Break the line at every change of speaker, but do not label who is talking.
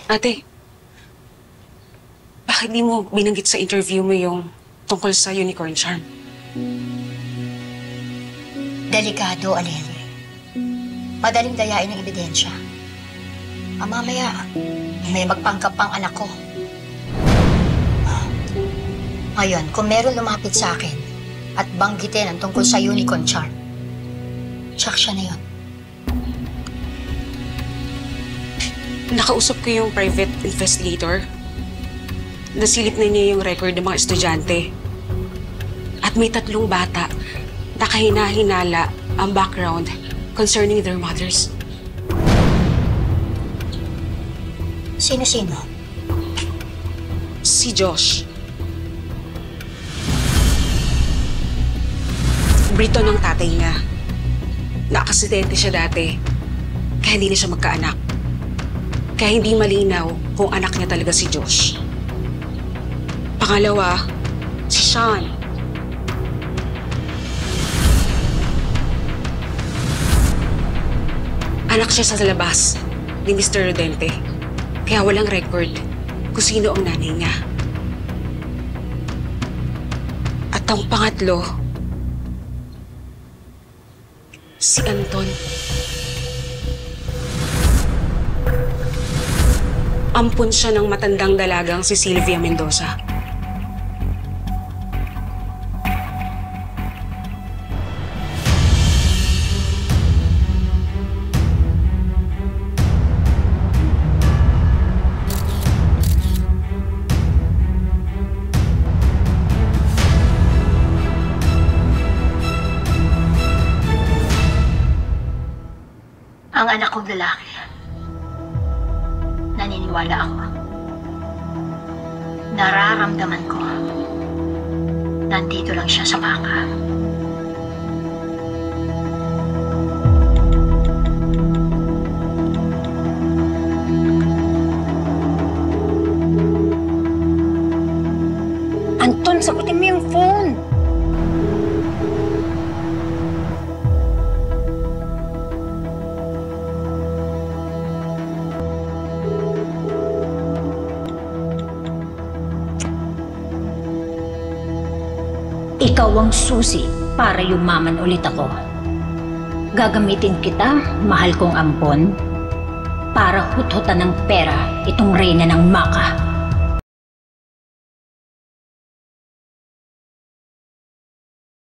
Ate, bakit di mo binanggit sa interview mo yung tungkol sa unicorn charm?
Delikado, Aleli. Madaling dayain ang ebidensya. Mamaya, may magpanggap pang anak ko. Ngayon, kung meron lumapit sa akin at banggitin ang tungkol sa unicorn charm, tsak siya na yun.
Nakausap ko yung private investigator. Nasilip na niya yung record ng mga estudyante. At may 3 bata na kahina-hinala ang background concerning their mothers.
Sino-sino?
Si Josh. Brito ng tatay niya. Naaksidente siya dati, kaya hindi na siya magkaanak. Kaya hindi malinaw kung anak niya talaga si Josh. Pangalawa, si Sean. Anak siya sa labas ni Mr. Rodente, kaya walang record kung sino ang nanay niya. At ang pangatlo, si Anton. Ampun siya ng matandang dalagang si Sylvia Mendoza.
Ang anak kong lalaki. Naniniwala ako. Nararamdaman ko. Nandito lang siya sa baka.
Anton, sagutin mo yung phone. Ikaw ang susi para yumaman ulit ako. Gagamitin kita, mahal kong ampon, para hut-hutan ng pera itong reyna ng Maka.